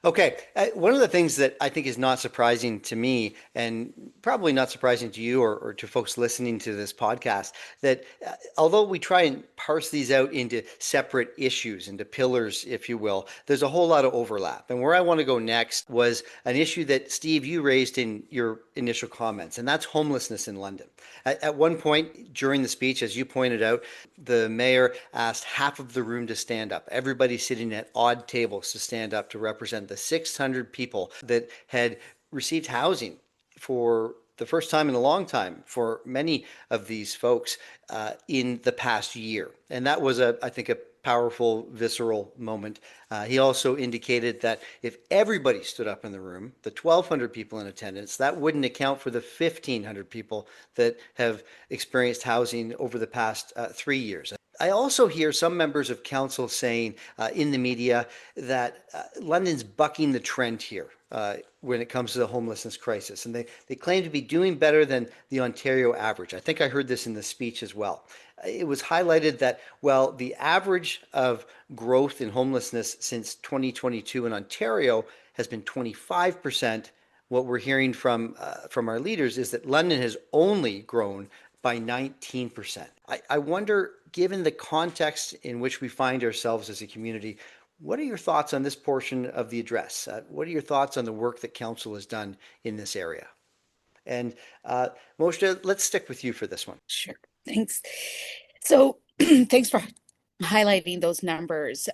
Okay. One of the things that I think is not surprising to me, and probably not surprising to you or to folks listening to this podcast, that although we try and parse these out into separate issues, into pillars, if you will, there's a whole lot of overlap. And where I want to go next was an issue that, Steve, you raised in your initial comments, and that's homelessness in London. At one point during the speech, as you pointed out, the mayor asked half of the room to stand up. Everybody sitting at odd tables to stand up to represent the 600 people that had received housing for the first time in a long time for many of these folks in the past year. And that was, I think, a powerful, visceral moment. He also indicated that if everybody stood up in the room, the 1,200 people in attendance, that wouldn't account for the 1,500 people that have experienced housing over the past 3 years. I also hear some members of council saying in the media that London's bucking the trend here when it comes to the homelessness crisis. And they claim to be doing better than the Ontario average. I think I heard this in the speech as well. It was highlighted that, well, the average of growth in homelessness since 2022 in Ontario has been 25%. What we're hearing from our leaders is that London has only grown by 19%. I wonder, given the context in which we find ourselves as a community, what are your thoughts on this portion of the address? What are your thoughts on the work that council has done in this area? And Mojdeh, let's stick with you for this one. Sure. Thanks. So thanks for highlighting those numbers.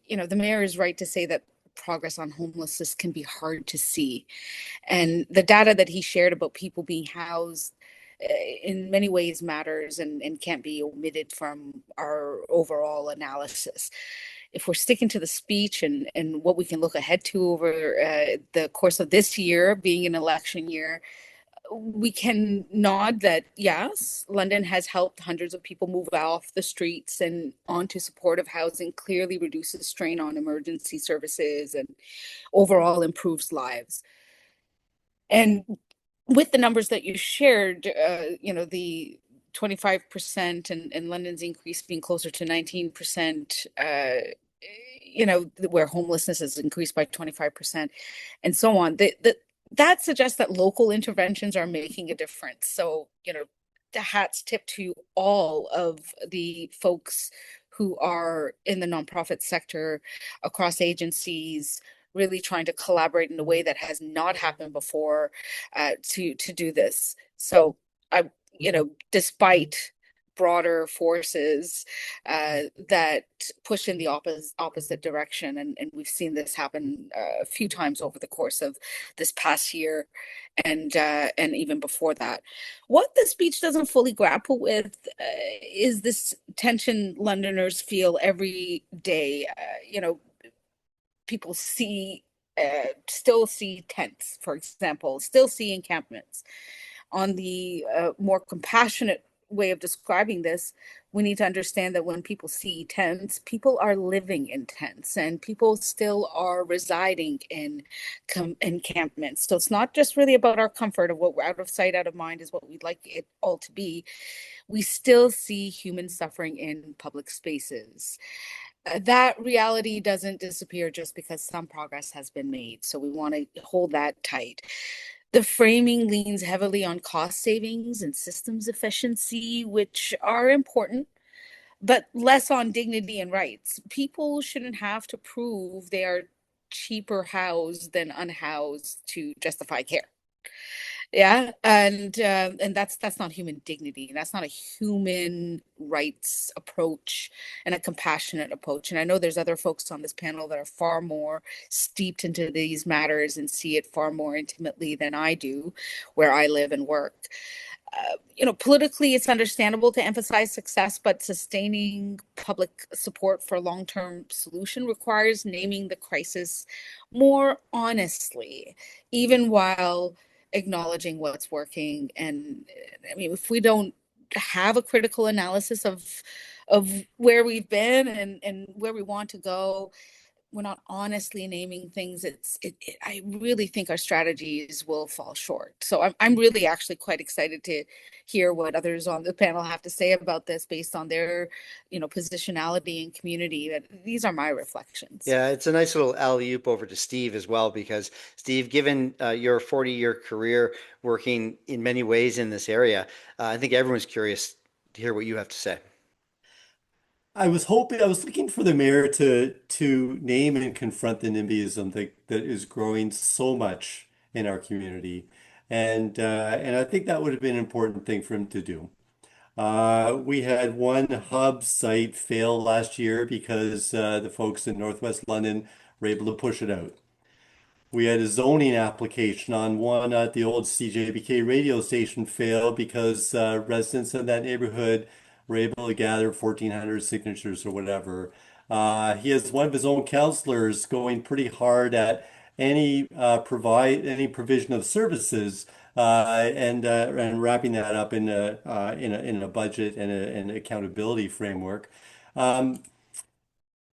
The mayor is right to say that progress on homelessness can be hard to see. And the data that he shared about people being housed in many ways matters and can't be omitted from our overall analysis. If we're sticking to the speech and what we can look ahead to over the course of this year, being an election year, we can nod that yes, London has helped hundreds of people move off the streets and onto supportive housing, clearly reduces strain on emergency services and overall improves lives. And with the numbers that you shared, the 25% and London's increase being closer to 19%, where homelessness has increased by 25% and so on. That suggests that local interventions are making a difference. So, the hats tip to all of the folks who are in the nonprofit sector across agencies, really trying to collaborate in a way that has not happened before to do this. So despite broader forces that push in the opposite direction. And we've seen this happen a few times over the course of this past year and even before that. What the speech doesn't fully grapple with is this tension Londoners feel every day. People still see tents, for example, still see encampments. On the more compassionate way of describing this, we need to understand that when people see tents, people are living in tents and people still are residing in encampments. So it's not just really about our comfort of what we're out of sight, out of mind is what we'd like it all to be. We still see human suffering in public spaces. That reality doesn't disappear just because some progress has been made. So we want to hold that tight. The framing leans heavily on cost savings and systems efficiency, which are important, but less on dignity and rights. People shouldn't have to prove they are cheaper housed than unhoused to justify care. Yeah, and that's not human dignity. That's not a human rights approach and a compassionate approach. And I know there's other folks on this panel that are far more steeped into these matters and see it far more intimately than I do, where I live and work. Politically, it's understandable to emphasize success, but sustaining public support for long-term solution requires naming the crisis more honestly, even while acknowledging what's working. And I mean, if we don't have a critical analysis of where we've been and where we want to go, we're not honestly naming things, I really think our strategies will fall short. So I'm really actually quite excited to hear what others on the panel have to say about this based on their, positionality and community. That these are my reflections. Yeah, it's a nice little alley-oop over to Steve as well, because Steve, given your 40-year career working in many ways in this area, I think everyone's curious to hear what you have to say. I was looking for the mayor to name and confront the NIMBYism that is growing so much in our community. And I think that would have been an important thing for him to do. We had one hub site fail last year because the folks in Northwest London were able to push it out. We had a zoning application on one at the old CJBK radio station fail because residents in that neighborhood were able to gather 1,400 signatures or whatever. He has one of his own counselors going pretty hard at any provision of services and wrapping that up in a budget and an accountability framework. Um,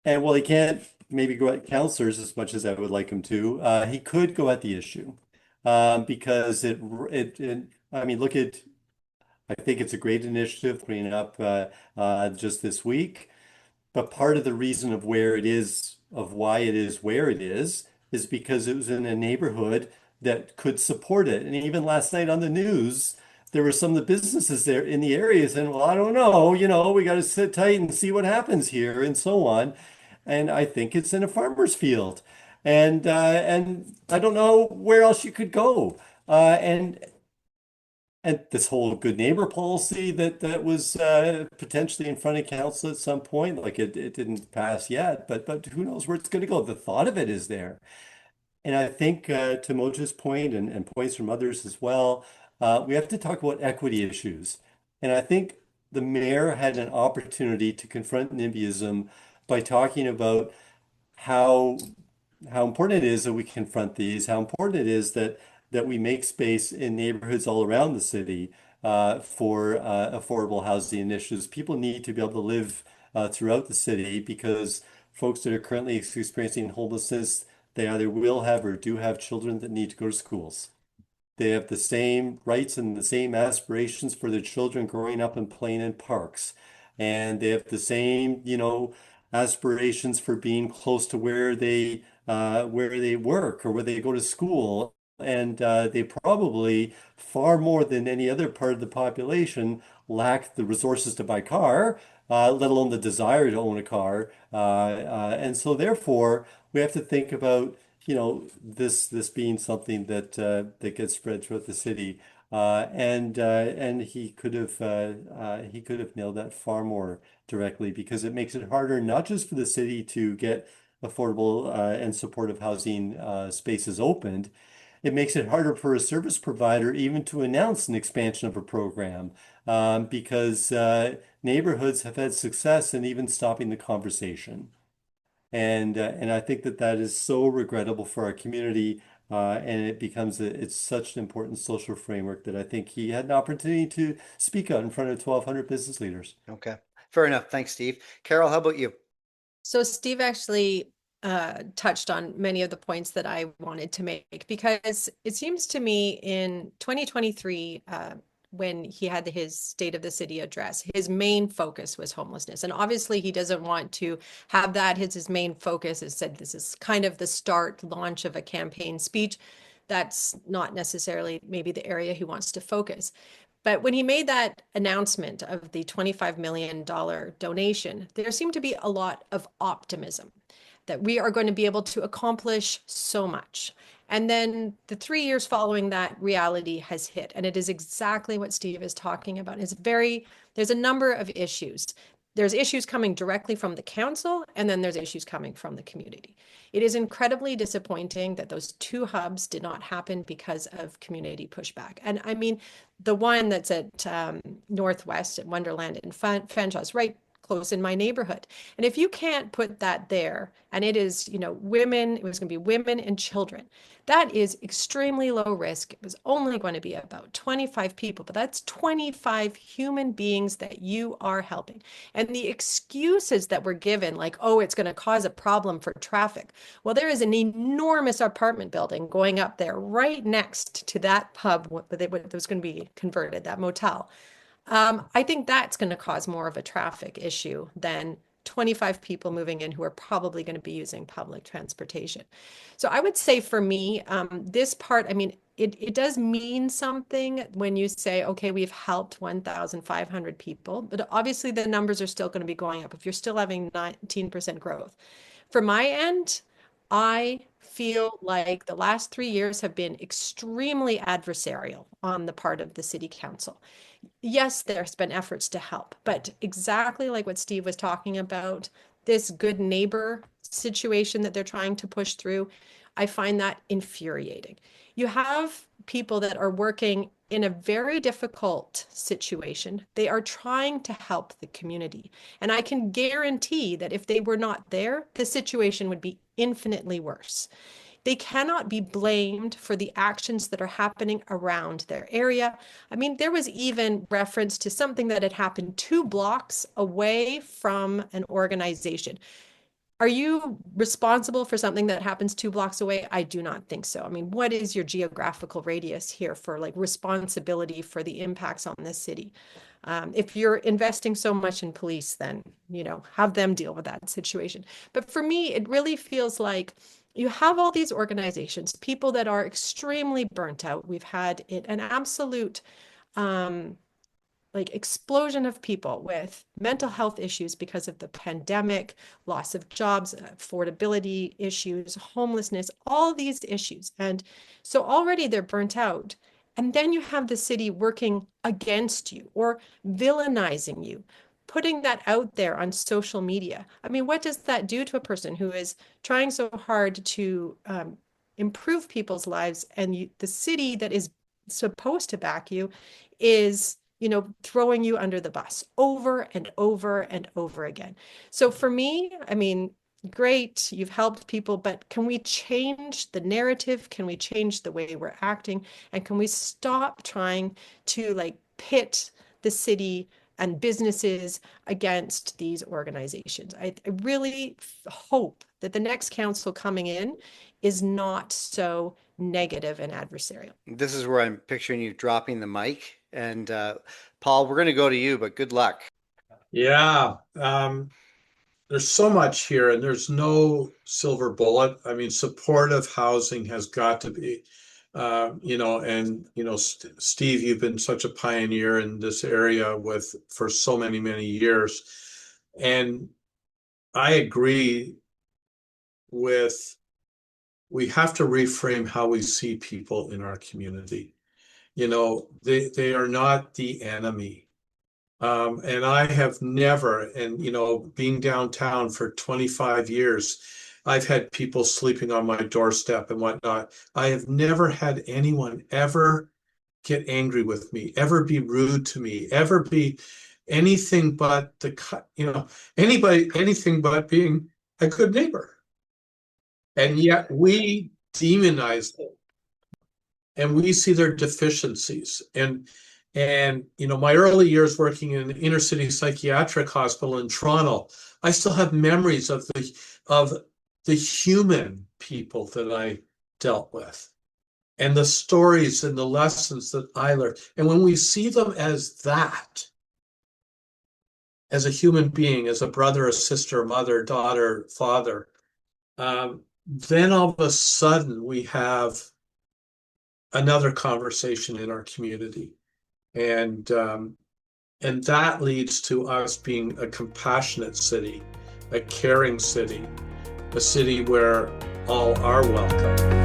and while he can't maybe go at counselors as much as I would like him to, he could go at the issue because I mean, I think it's a great initiative bringing up just this week. But part of the reason of why it is where it is because it was in a neighborhood that could support it. And even last night on the news, there were some of the businesses there in the area saying, well, I don't know, we got to sit tight and see what happens here and so on. And I think it's in a farmer's field. And I don't know where else you could go. And this whole good neighbor policy that was potentially in front of council at some point, like it didn't pass yet, but who knows where it's going to go. The thought of it is there. And I think to Mojdeh's point and points from others as well, we have to talk about equity issues. And I think the mayor had an opportunity to confront NIMBYism by talking about how how important it is that we confront these, how important it is that we make space in neighborhoods all around the city for affordable housing initiatives. People need to be able to live throughout the city because folks that are currently experiencing homelessness, they either will have or do have children that need to go to schools. They have the same rights and the same aspirations for their children growing up and playing in parks. And they have the same, aspirations for being close to where they work or where they go to school. And they probably, far more than any other part of the population, lack the resources to buy a car, let alone the desire to own a car. And so therefore, we have to think about this being something that gets spread throughout the city. And he could have nailed that far more directly because it makes it harder not just for the city to get affordable and supportive housing spaces opened. It makes it harder for a service provider even to announce an expansion of a program because neighborhoods have had success in even stopping the conversation. And I think that is so regrettable for our community, and it's such an important social framework that I think he had an opportunity to speak out in front of 1,200 business leaders. Okay, fair enough. Thanks, Steve. Carol, how about you? So Steve actually touched on many of the points that I wanted to make because it seems to me in 2023, when he had his State of the City address, his main focus was homelessness. And obviously he doesn't want to have that as his main focus. As said, this is kind of the launch of a campaign speech. That's not necessarily maybe the area he wants to focus. But when he made that announcement of the $25 million donation, there seemed to be a lot of optimism that we are going to be able to accomplish so much. And then the 3 years following that, reality has hit. And it is exactly what Steve is talking about. There's a number of issues. There's issues coming directly from the council, and then there's issues coming from the community. It is incredibly disappointing that those two hubs did not happen because of community pushback. And I mean, the one that's at Northwest at Wonderland and Fanshawe is right close in my neighborhood. And if you can't put that there, and it is, women, it was going to be women and children, that is extremely low risk. It was only going to be about 25 people, but that's 25 human beings that you are helping. And the excuses that were given, like, oh, it's going to cause a problem for traffic. Well, there is an enormous apartment building going up there right next to that pub that was going to be converted, that motel. I think that's going to cause more of a traffic issue than 25 people moving in who are probably going to be using public transportation. So I would say for me, this part, I mean, it does mean something when you say, okay, we've helped 1,500 people, but obviously the numbers are still going to be going up if you're still having 19% growth. For my end, I feel like the last 3 years have been extremely adversarial on the part of the city council. Yes, there's been efforts to help, but exactly like what Steve was talking about, this good neighbor situation that they're trying to push through, I find that infuriating. You have people that are working in a very difficult situation. They are trying to help the community. And I can guarantee that if they were not there, the situation would be infinitely worse. They cannot be blamed for the actions that are happening around their area. I mean, there was even reference to something that had happened 2 blocks away from an organization. Are you responsible for something that happens 2 blocks away? I do not think so. I mean, what is your geographical radius here for like responsibility for the impacts on the city? If you're investing so much in police, then, have them deal with that situation. But for me, it really feels like you have all these organizations, people that are extremely burnt out. We've had an absolute explosion of people with mental health issues because of the pandemic, loss of jobs, affordability issues, homelessness, all these issues. And so already they're burnt out. And then you have the city working against you or villainizing you, putting that out there on social media. I mean, what does that do to a person who is trying so hard to improve people's lives, and the city that is supposed to back you is throwing you under the bus over and over and over again. So for me, I mean, great, you've helped people, but can we change the narrative? Can we change the way we're acting? And can we stop trying to pit the city and businesses against these organizations? I really hope that the next council coming in is not so negative and adversarial. This is where I'm picturing you dropping the mic. And Paul, we're going to go to you, but good luck. Yeah, there's so much here, and there's no silver bullet. I mean, supportive housing has got to be, Steve, you've been such a pioneer in this area for so many, many years. And I agree we have to reframe how we see people in our community. They are not the enemy. And I have never, being downtown for 25 years, I've had people sleeping on my doorstep and whatnot. I have never had anyone ever get angry with me, ever be rude to me, ever be anything but anything but being a good neighbor. And yet we demonize them, and we see their deficiencies. And my early years working in an inner city psychiatric hospital in Toronto, I still have memories of the human people that I dealt with, and the stories and the lessons that I learned. And when we see them as that, as a human being, as a brother, a sister, mother, daughter, father, then all of a sudden we have another conversation in our community. And that leads to us being a compassionate city, a caring city, a city where all are welcome.